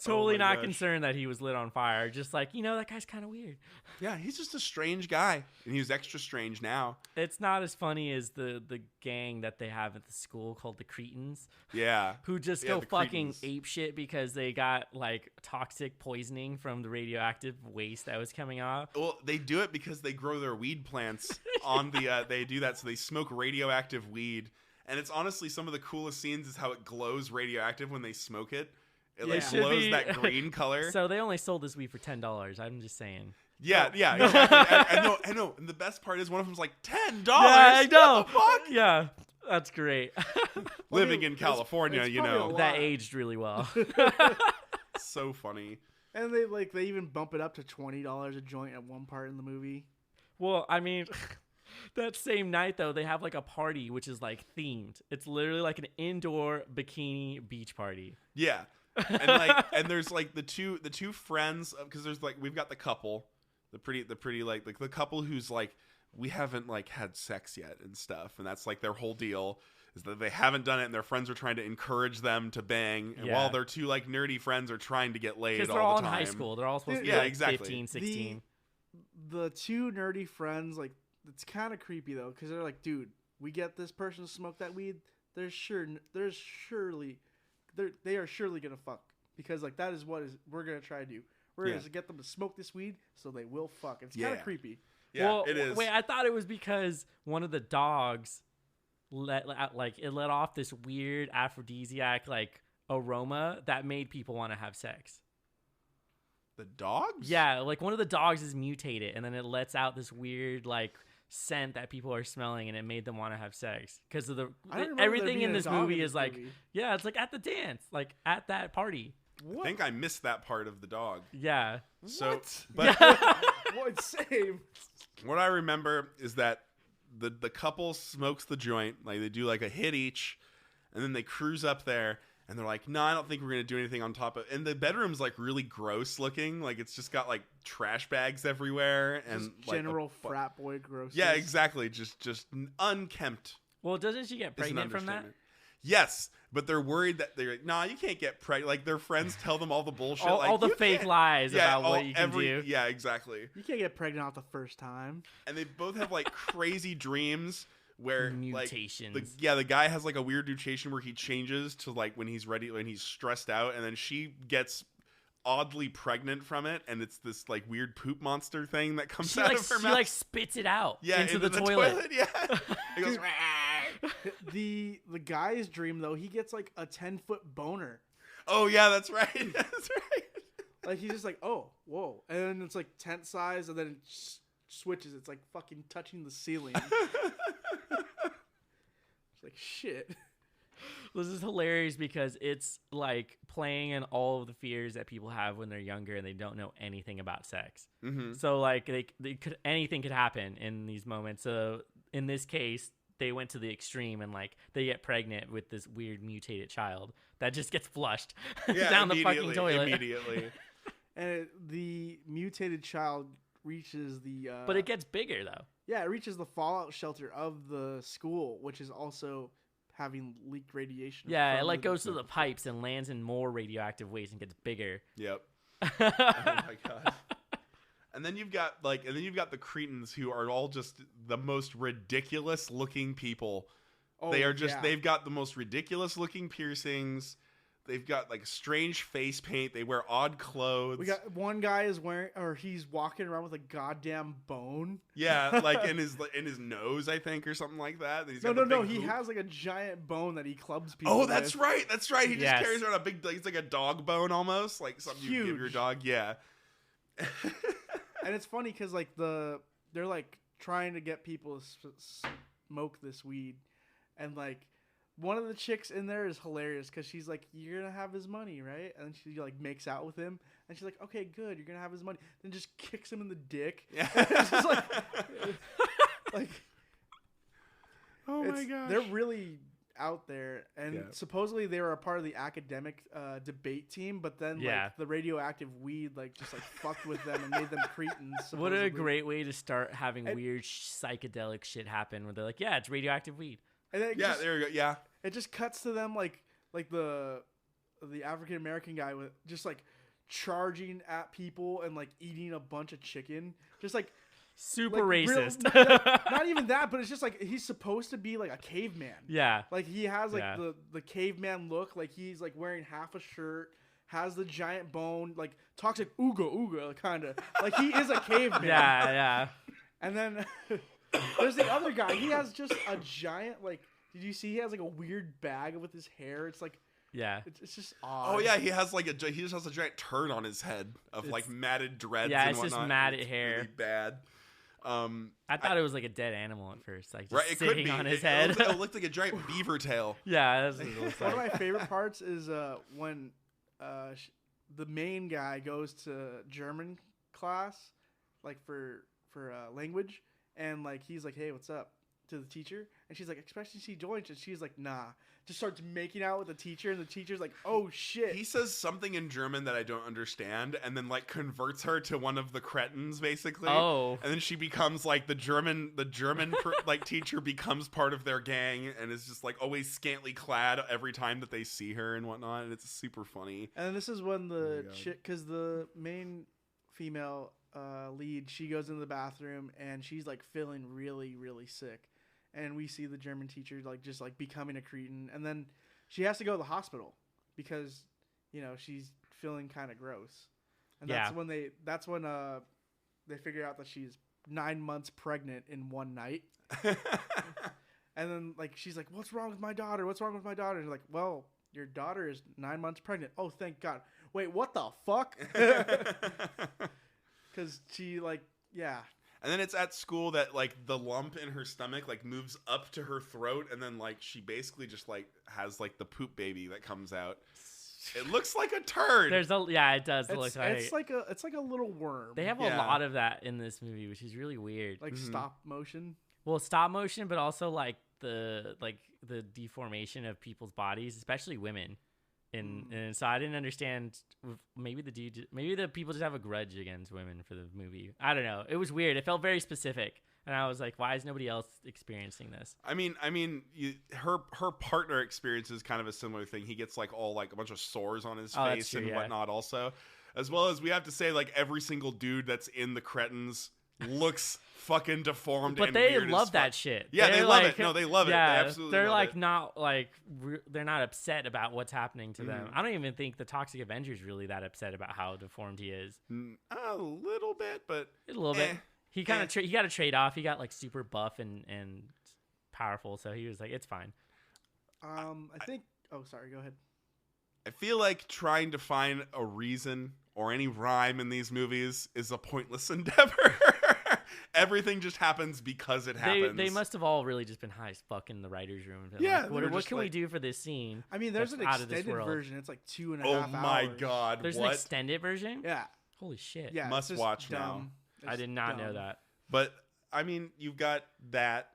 Totally my not gosh. concerned that he was lit on fire. Just like, that guy's kind of weird. Yeah, he's just a strange guy, and he's extra strange now. It's not as funny as the gang that they have at the school called the Cretans, Yeah, who just Yeah, go the fucking Cretans. ape shit because they got like toxic poisoning from the radioactive waste that was coming off. well, they do it because they grow their weed plants on the. They do that, so they smoke radioactive weed, and it's honestly some of the coolest scenes is how it glows radioactive when they smoke it. It like Yeah. Should glows be- that green color. So they only sold this weed for $10. I'm just saying. Yeah, exactly. I know. And the best part is one of them's like $10. Yeah, I know. What the fuck? Yeah, that's great. Living in California, it's you probably a know, lot. That aged really well. so funny. And they even bump it up to $20 a joint at one part in the movie. Well, I mean, that same night though, they have like a party which is like themed. It's literally like an indoor bikini beach party. Yeah. And there's like the two friends, because there's like we've got the couple, the pretty like the couple who's like, we haven't like had sex yet and stuff, and that's like their whole deal is that they haven't done it, and their friends are trying to encourage them to bang, and Yeah. while their two like nerdy friends are trying to get laid Because all they're all the in time. high school. They're all supposed to be Yeah, like exactly. 15, 16. The two nerdy friends, like, it's kind of creepy though, because they're like, dude, we get this person to smoke that weed. They are surely gonna fuck, because like that is we're gonna try to do. We're Yeah. gonna get them to smoke this weed so they will fuck. It's kind of Yeah. creepy. Yeah, Well, it is. Wait, I thought it was because one of the dogs let off this weird aphrodisiac like aroma that made people want to have sex. The dogs? Yeah, like one of the dogs is mutated, and then it lets out this weird like scent that people are smelling, and it made them want to have sex because of I don't remember everything there being in a this dog movie in is this like movie. yeah, it's like at the dance, like at that party. I think I missed that part of the dog. Yeah. So, What? but What? Same. what I remember is that the couple smokes the joint, like they do like a hit each, and then they cruise up there, and they're like, no, I don't think we're gonna do anything on top of. And the bedroom's like really gross looking, like it's just got like trash bags everywhere and Just like, general frat boy gross. Yeah, exactly. Just unkempt. Well, doesn't she get is an pregnant from that? understatement. Yes, but they're worried that they're like, nah, you can't get pregnant. Like their friends tell them all the bullshit, All, like, all the "You fake can't-" lies Yeah, about what you can do. Yeah, exactly. You can't get pregnant off the first time. And they both have like crazy dreams where Mutations. the guy has like a weird mutation where he changes to like when he's ready, when he's stressed out, and then she gets oddly pregnant from it, and it's this like weird poop monster thing that comes She out like of her she mouth. like spits it out into the toilet. Yeah, it goes. The guy's dream though, he gets like a 10-foot boner. Oh yeah, that's right. That's right. Like he's just like, oh, whoa, and then it's like tent size, and then it switches. It's like fucking touching the ceiling. It's like shit. This is hilarious because it's like playing in all of the fears that people have when they're younger and they don't know anything about sex. Mm-hmm. So like anything could happen in these moments. So in this case, they went to the extreme and like they get pregnant with this weird mutated child that just gets flushed down the fucking toilet. Immediately. And the mutated child reaches the. But it gets bigger though. Yeah, it reaches the fallout shelter of the school, which is also having leaked radiation. Yeah, it from like goes to the pipes and lands in more radioactive waste and gets bigger. Yep. Oh my god. And then you've got the Cretans, who are all just the most ridiculous looking people. Oh, They are just yeah. they've got the most ridiculous looking piercings. They've got like strange face paint. They wear odd clothes. We got one guy is wearing, or he's walking around with a goddamn bone. Yeah, like in his nose, I think, or something like that. He's No, got the big He hoop. has like a giant bone that he clubs people. Oh, that's with. right. That's right. He just Yes. carries around a big, like, it's like a dog bone almost, like something you give your Huge. dog. Yeah. And it's funny because like they're like trying to get people to smoke this weed, and like one of the chicks in there is hilarious because she's like, "You're gonna have his money, right?" And she like makes out with him, and she's like, "Okay, good, you're gonna have his money." Then just kicks him in the dick. Yeah. It's just like Oh my gosh. they're really out there, and Yeah. supposedly they were a part of the academic debate team, but then Yeah. like the radioactive weed like just like fucked with them and made them cretins. What a supposedly. great way to start having And- weird psychedelic shit happen where they're like, yeah, it's radioactive weed. And then Yeah, there you go. Yeah. it just cuts to them like the the African American guy with just like charging at people and like eating a bunch of chicken, just like Super like, racist. not even that, but it's just like he's supposed to be like a caveman. Yeah. Like he has like Yeah. the caveman look, like he's like wearing half a shirt, has the giant bone, like toxic ooga kind of. Like he is a caveman. Yeah, yeah. And then there's the other guy. He has just a giant like. Did you see he has like a weird bag with his hair? It's like. Yeah. It's just odd. Oh yeah, he just has a giant turd on his head of like matted dreads. Yeah, and it's just whatnot. matted It's hair. Really bad. I thought it was like a a dead animal at first, like just Right, it could sitting be. on his It head. looked like a giant beaver tail. Yeah, that's what it looks One of like. my favorite parts is when the main guy goes to German class, like for language, and like he's like, "Hey, what's up?" to the teacher, and she's like, "Expecting she joins," and she's like, "Nah." Just starts making out with the teacher, and the teacher's like, "Oh shit." He says something in German that I don't understand, and then like converts her to one of the cretins, basically. Oh. And then she becomes like the German like teacher becomes part of their gang, and is just like always scantily clad every time that they see her and whatnot, and it's super funny. And this is when Oh the my God. chick, because the main female lead, she goes into the bathroom and she's like feeling really, really sick. And we see the German teacher like just like becoming a cretin, and then she has to go to the hospital because she's feeling kind of gross. And that's when they figure out that she's 9 months pregnant in one night. And then like she's like, "What's wrong with my daughter? What's wrong with my daughter?" And like, "Well, your daughter is 9 months pregnant." "Oh, thank God." "Wait, what the fuck?" Because she like, yeah. And then it's at school that like the lump in her stomach like moves up to her throat, and then like she basically just like has like the poop baby that comes out. It looks like a turd. It does look like It's like a little worm. they have a lot of that in this movie, which is really weird. like stop motion. Well, stop motion, but also like the deformation of people's bodies, especially women. And so I didn't understand. Maybe the people just have a grudge against women for the movie. I don't know. It was weird. It felt very specific, and I was like, "Why is nobody else experiencing this?" I mean, her partner experiences kind of a similar thing. He gets like all like a bunch of sores on his face true, and yeah. whatnot, also, as well as we have to say like every single dude that's in the cretins looks fucking deformed. But and they weird love as that fuck. shit. Yeah, They're they love like, it. No, they love it. They absolutely they're love like it. not like they're not upset about what's happening to them. I don't even think the Toxic Avenger is really that upset about how deformed he is. A little bit, but A little bit. He kind of he got a trade off. He got like super buff and powerful, so he was like, it's fine. I think. Oh, sorry. Go ahead. I feel like trying to find a reason or any rhyme in these movies is a pointless endeavor. Everything just happens because it happens. They must have all really just been high as fuck in the writer's room. And been Yeah, like, they were what just can we like- do for this scene? I mean, there's that's an out of this extended world? version. It's like 2.5 Oh hours. my God! There's what? an extended version? Yeah. Holy shit. Yeah. Must it's just watch now. dumb. I It's did not know dumb. that. But I mean, you've got that.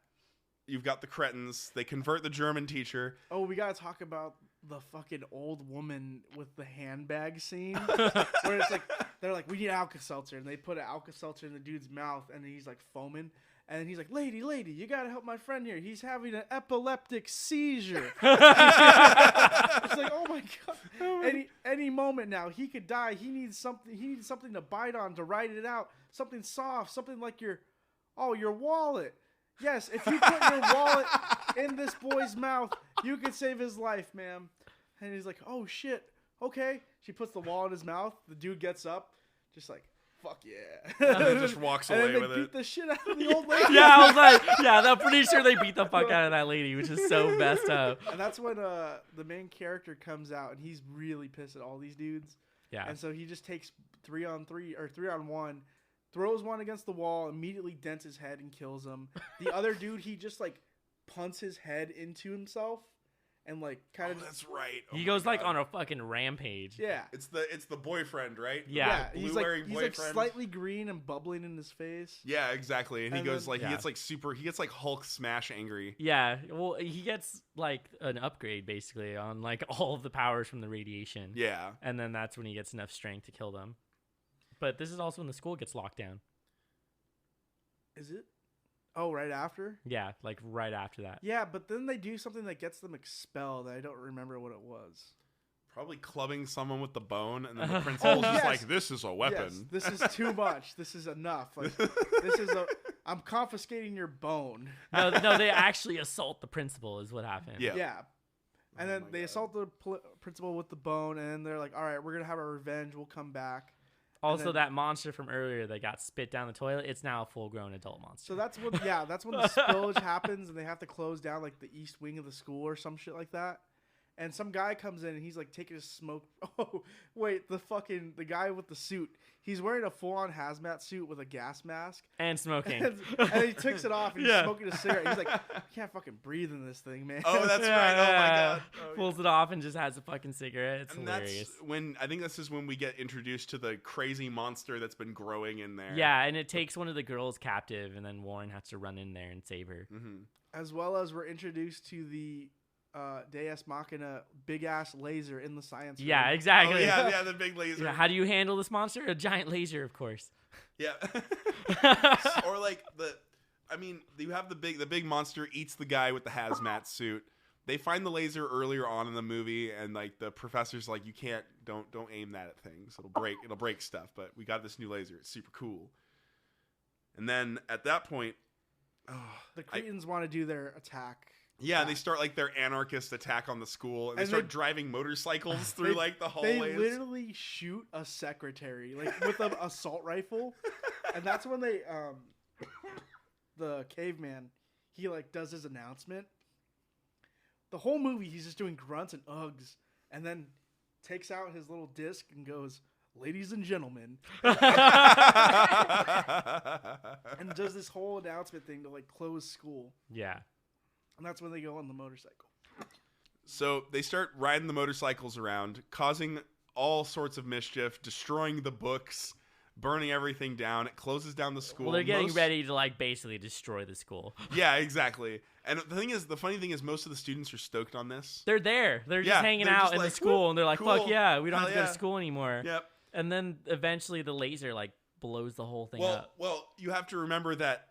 You've got the cretins. They convert the German teacher. Oh, we gotta talk about the fucking old woman with the handbag scene, where it's like they're like, "We need Alka-Seltzer," and they put an Alka-Seltzer in the dude's mouth, and he's like foaming, and he's like, lady, you gotta help my friend here. He's having an epileptic seizure." It's like, oh my God, any moment now he could die. He needs something to bite on to ride it out. Something soft, something like your wallet. Yes, if you put your wallet in this boy's mouth, you could save his life, ma'am. And he's like, oh shit, okay. She puts the wallet in his mouth. The dude gets up, just like, fuck yeah. And then just walks and away then with they beat it. the shit out of the old lady. Yeah, I was like, I'm pretty sure they beat the fuck out of that lady, which is so messed up. And that's when the main character comes out, and he's really pissed at all these dudes. Yeah. And so he just takes 3-on-3 or 3-on-1, throws one against the wall, immediately dents his head and kills him. The other dude, he just like punts his head into himself and like kind of. That's right. Oh He my goes like God. on a fucking rampage. Yeah. It's the boyfriend, right? Yeah. The He's blue-wearing like boyfriend. slightly green and bubbling in his face. Yeah, exactly. And he And goes then- like Yeah. he gets like Hulk smash angry. Yeah, well, he gets like an upgrade basically on like all of the powers from the radiation. Yeah. And then that's when he gets enough strength to kill them. But this is also when the school gets locked down. Is it? Oh, right after? Yeah, like right after that. Yeah, but then they do something that gets them expelled. I don't remember what it was. Probably clubbing someone with the bone, and then the principal's just like, "This is a weapon. Yes, this is too much. This is enough. Like, I'm confiscating your bone." No, they actually assault the principal is what happened. Yeah. And then they assault the principal with the bone, and they're like, "All right, we're gonna have our revenge. We'll come back." Also, that monster from earlier that got spit down the toilet, it's now a full-grown adult monster. So that's when the spillage happens, and they have to close down like the east wing of the school or some shit like that. And some guy comes in and he's like taking a smoke. Oh, wait, the guy with the suit. He's wearing a full-on hazmat suit with a gas mask. And smoking. And he takes it off and he's smoking a cigarette. He's like, "I can't fucking breathe in this thing, man." Oh, that's right. Oh, my God. Pulls it off and just has a fucking cigarette. It's hilarious. I think this is when we get introduced to the crazy monster that's been growing in there. Yeah, and it takes one of the girls captive, and then Warren has to run in there and save her. Mm-hmm. As well as we're introduced to the Deus Machina big ass laser in the science room. Yeah, exactly. Oh, yeah, the big laser. Yeah, how do you handle this monster? A giant laser, of course. Yeah. Or like you have the big monster eats the guy with the hazmat suit. They find the laser earlier on in the movie, and like the professor's like, "You can't, don't aim that at things. It'll break stuff. But we got this new laser. It's super cool." And then at that point, the Cretans want to do their attack. Yeah, they start like their anarchist attack on the school, and they start driving motorcycles through like the hallways. They literally shoot a secretary like with an assault rifle, and that's when they the caveman, he like does his announcement. The whole movie he's just doing grunts and uggs, and then takes out his little disc and goes, "Ladies and gentlemen," and does this whole announcement thing to like close school. Yeah. And that's when they go on the motorcycle. So they start riding the motorcycles around, causing all sorts of mischief, destroying the books, burning everything down. It closes down the school. Well, they're getting ready to like basically destroy the school. Yeah, exactly. And the funny thing is, most of the students are stoked on this. They're there. They're just hanging out in the school, and they're like, "Fuck yeah, we don't have to go to school anymore." Yep. And then eventually the laser like blows the whole thing up. Well, you have to remember that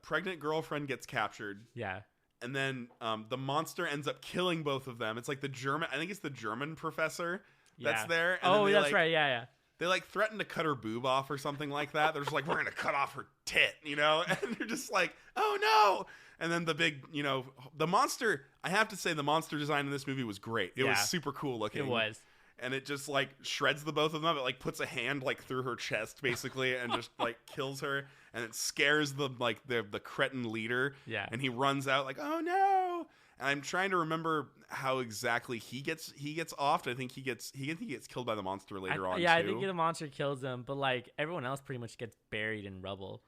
pregnant girlfriend gets captured. Yeah. And then the monster ends up killing both of them. It's like I think it's the German professor that's there. And that's right. Yeah. They like threaten to cut her boob off or something like that. They're just like, "We're going to cut off her tit," you know? And you're just like, "Oh no." And then the big, the monster, I have to say the monster design in this movie was great. It was super cool looking. It was. And it just like shreds the both of them. It like puts a hand like through her chest basically and just like kills her, and it scares the cretin leader. Yeah. And he runs out like, "Oh no." And I'm trying to remember how exactly he gets offed. I think he gets killed by the monster later on. Yeah, I think the monster kills him, but like everyone else pretty much gets buried in rubble.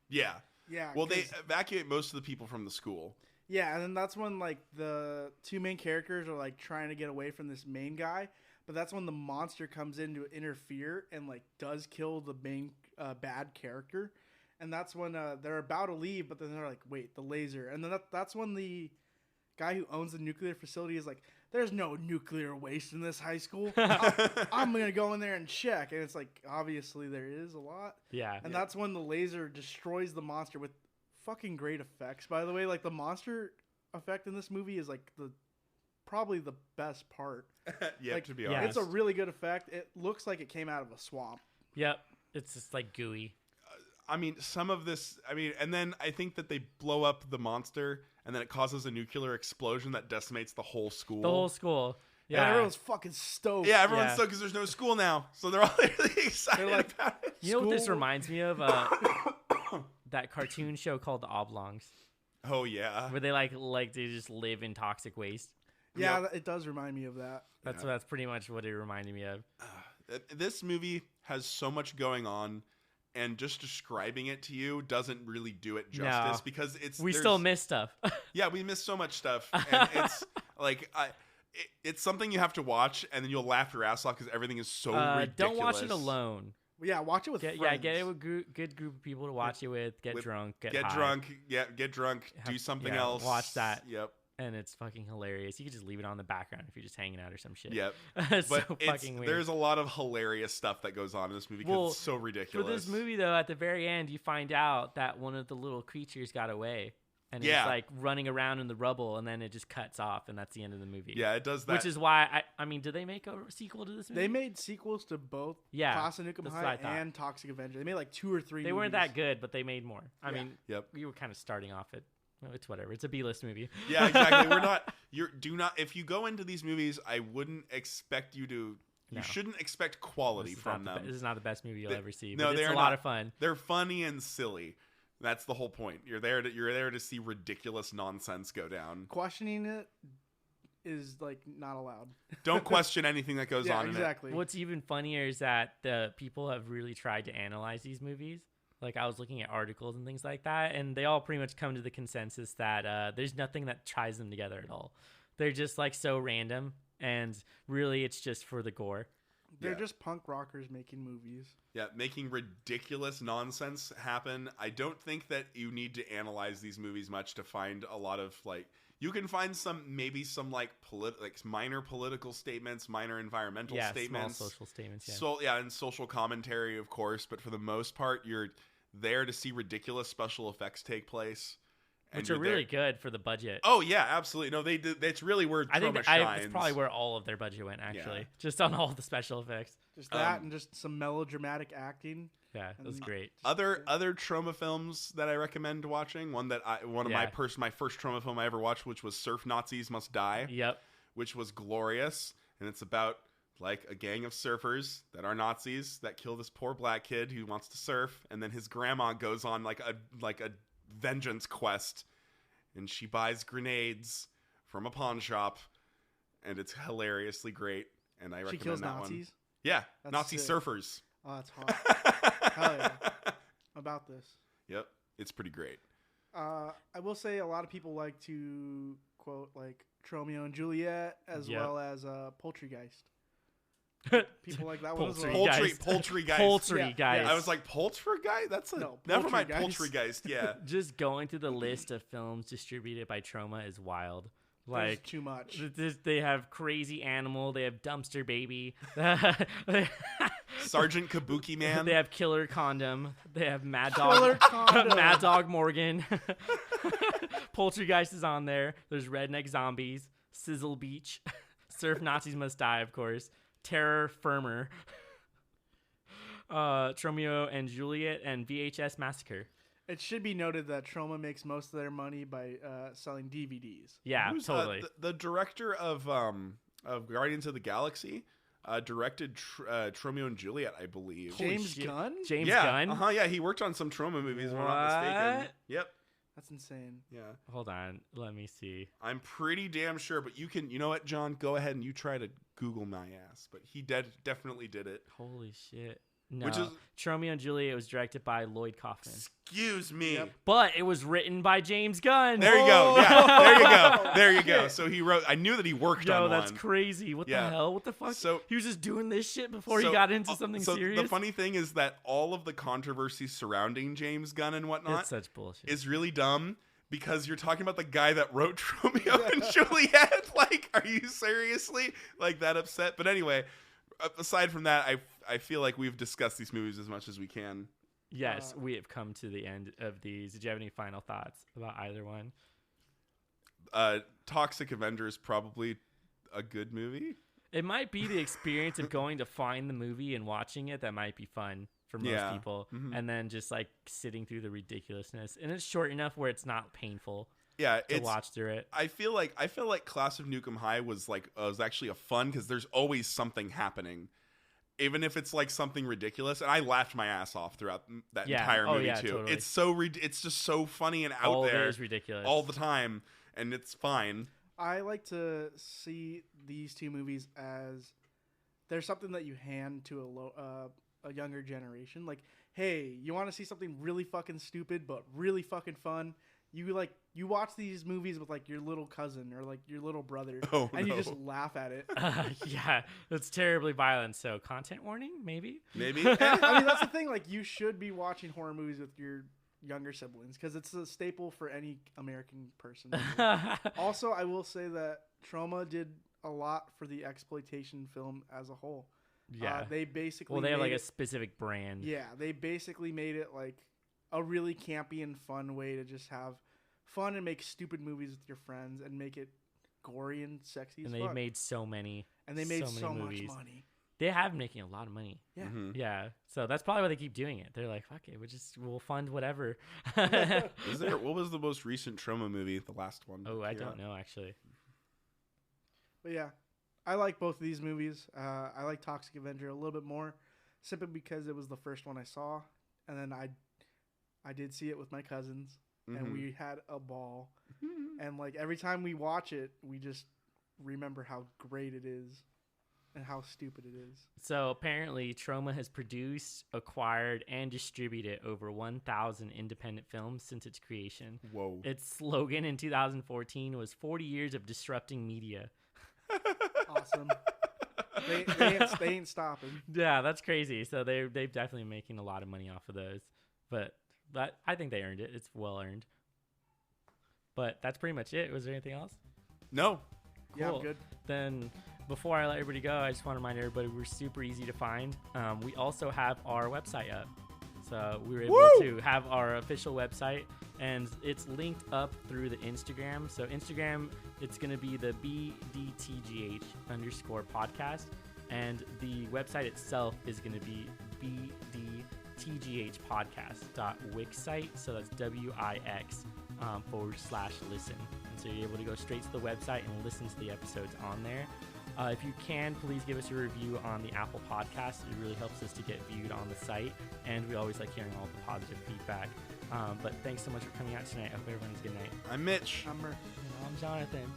Yeah. Yeah. Well, they evacuate most of the people from the school. Yeah, and then that's when like the two main characters are like trying to get away from this main guy. But that's when the monster comes in to interfere and like does kill the main bad character, and that's when they're about to leave. But then they're like, "Wait, the laser!" And then that's when the guy who owns the nuclear facility is like, "There's no nuclear waste in this high school. I'm gonna go in there and check." And it's like, obviously there is a lot. Yeah. And that's when the laser destroys the monster with fucking great effects. By the way, like the monster effect in this movie is like probably the best part. Yeah, like, to be honest. It's a really good effect. It looks like it came out of a swamp. Yep. It's just like gooey. Some of this, and then I think that they blow up the monster, and then it causes a nuclear explosion that decimates the whole school. The whole school. Yeah. And everyone's fucking stoked. Yeah, everyone's stoked because there's no school now. So they're all really excited about it. You know what this reminds me of? That cartoon show called The Oblongs. Oh, yeah. Where they like they just live in toxic waste. Yeah, it does remind me of that. That's pretty much what it reminded me of. This movie has so much going on, and just describing it to you doesn't really do it justice because we still miss stuff. Yeah, we miss so much stuff, and it's like it's something you have to watch, and then you'll laugh your ass off because everything is so ridiculous. Don't watch it alone. Yeah, watch it with friends. Yeah, get it with good group of people to watch it with. Get drunk. Get high. Drunk. Yeah, get drunk. Do something else. Watch that. Yep. And it's fucking hilarious. You could just leave it on the background if you're just hanging out or some shit. Yep. It's so fucking weird. There's a lot of hilarious stuff that goes on in this movie because it's so ridiculous. For this movie, though, at the very end, you find out that one of the little creatures got away. and Yeah. he's like running around in the rubble, and then it just cuts off, and that's the end of the movie. Yeah, it does that. Which is why I mean, did they make a sequel to this movie? They made sequels to both Class of Nuke 'Em that's what I High thought. and Toxic Avenger. They made like 2 or 3 They movies. weren't that good, but they made more. I mean, Yep. we were kind of starting off at. Well, it's whatever. It's a B-list movie. Yeah, exactly. We're not. If you go into these movies, I wouldn't expect you to. You No. shouldn't expect quality from them. This is not the best movie you'll ever see. No, But it's they're a lot not. of fun. They're funny and silly. That's the whole point. You're there to see ridiculous nonsense go down. Questioning it is like not allowed. Don't question anything that goes Yeah, on exactly. What's even funnier is that the people have really tried to analyze these movies. Like, I was looking at articles and things like that, and they all pretty much come to the consensus that there's nothing that ties them together at all. They're just like so random, and really it's just for the gore. They're Yeah. just punk rockers making movies. Yeah, making ridiculous nonsense happen. I don't think that you need to analyze these movies much to find a lot of like. You can find some like minor political statements, minor environmental statements, small social statements. Yeah. So and social commentary, of course. But for the most part, you're there to see ridiculous special effects take place, and Which are really good for the budget. Oh yeah, absolutely. No, they did. That's really where I think Troma that's shines. probably where all of their budget went, actually. Yeah. Just on all the special effects. Just that and just some melodramatic acting. Yeah, it was And great. Other Troma films that I recommend watching. One of my first Troma film I ever watched, which was Surf Nazis Must Die. Yep. Which was glorious, and it's about like a gang of surfers that are Nazis that kill this poor black kid who wants to surf, and then his grandma goes on like a vengeance quest, and she buys grenades from a pawn shop, and it's hilariously great. And I recommend kills that Nazis? one. Yeah, That's Nazi sick. surfers. Oh, that's hot. Hell yeah. About this. Yep, it's pretty great. I will say a lot of people like to quote like Tromeo and Juliet as Yep. well as Poultrygeist. People like that one as well. Poultrygeist. Poultrygeist. Poultrygeist. Yeah. I was like, Poultrygeist? That's a No, never mind. Poultrygeist. Poultrygeist. Yeah. Just going through the list of films distributed by Troma is wild. There's Like, too much. they have Crazy Animal, they have Dumpster Baby, Sergeant Kabuki Man. they have Killer Condom, they have Mad Killer Dog, Condom. Mad Dog Morgan, Poultrygeist is on there. There's Redneck Zombies, Sizzle Beach, Surf Nazis Must Die, of course, Terror Firmer, Tromeo and Juliet, and VHS Massacre. It should be noted that Troma makes most of their money by selling DVDs. Yeah, Who's, totally. the director of Guardians of the Galaxy directed Tromeo and Juliet, I believe. Holy James shit. Gunn? James yeah, Gunn. Yeah, he worked on some Troma movies, if I'm not mistaken. What? Yep. That's insane. Yeah. Hold on, let me see. I'm pretty damn sure, but you know what, John? Go ahead and you try to Google my ass. But he definitely did it. Holy shit. No, Which is- Tromeo and Juliet was directed by Lloyd Kaufman. Excuse me. Yep. But it was written by James Gunn. There you go. Yeah, there you go. There you go. So he wrote. I knew that he worked Yo, on that's one. crazy. What Yeah. the hell? What the fuck? So- he was just doing this shit before he So- got into something so serious? the funny thing is that all of the controversy surrounding James Gunn and whatnot It's such bullshit. is really dumb because you're talking about the guy that wrote Tromeo and Juliet. Like, are you seriously like that upset? But anyway, aside from that, I feel like we've discussed these movies as much as we can. Yes, we have come to the end of these. Did you have any final thoughts about either one? Toxic Avenger is probably a good movie. It might be the experience of going to find the movie and watching it that might be fun for most Yeah. people. Mhm. And then just like sitting through the ridiculousness. And it's short enough where it's not painful Yeah, to watch through it. I feel like Class of Nuke 'Em High was actually a fun because there's always something happening, even if it's like something ridiculous. And I laughed my ass off throughout that Yeah. entire Oh, movie yeah, too. totally. It's so it's just so funny and out All of there it is ridiculous. all the time, and it's fine. I like to see these two movies as there's something that you hand to a younger generation. Like, hey, you want to see something really fucking stupid but really fucking fun? You watch these movies with like your little cousin or like your little brother, Oh, and no. you just laugh at it. Yeah, it's terribly violent. So content warning, maybe? Maybe. And, I mean, that's the thing. Like, you should be watching horror movies with your younger siblings because it's a staple for any American person. Also, I will say that Troma did a lot for the exploitation film as a whole. Yeah. They basically Well, they have made like a it- specific brand. yeah, they basically made it like a really campy and fun way to just have fun and make stupid movies with your friends and make it gory and sexy. And as they've fuck. made so many. And they made so so many much movies. money. They have been making a lot of money. Yeah. Mhm. Yeah. So that's probably why they keep doing it. They're like, fuck it, we'll fund whatever. What was the most recent Troma movie? The last one. Oh, I Yeah. don't know actually. But yeah, I like both of these movies. I like Toxic Avenger a little bit more, simply because it was the first one I saw, and then I did see it with my cousins, and Mhm. we had a ball. And like every time we watch it, we just remember how great it is, and how stupid it is. So apparently, Troma has produced, acquired, and distributed over 1,000 independent films since its creation. Whoa. Its slogan in 2014 was 40 years of disrupting media. Awesome. they ain't stopping. Yeah, that's crazy. So they've definitely making a lot of money off of those. But I think they earned it. It's well earned. But that's pretty much it. Was there anything else? No. Yeah, Cool. I'm good. Then before I let everybody go, I just want to remind everybody we're super easy to find. We also have our website up. So we were able Woo! to have our official website, and it's linked up through the Instagram. So Instagram, it's going to be the BDTGH_podcast, and the website itself is going to be BDTGHpodcast.wixsite. So that's WIX /listen. And so you're able to go straight to the website and listen to the episodes on there. If you can, please give us a review on the Apple Podcast. It really helps us to get viewed on the site, and we always like hearing all the positive feedback. But thanks so much for coming out tonight. I hope everyone has a good night. I'm Mitch. I'm Mur. And I'm Jonathan.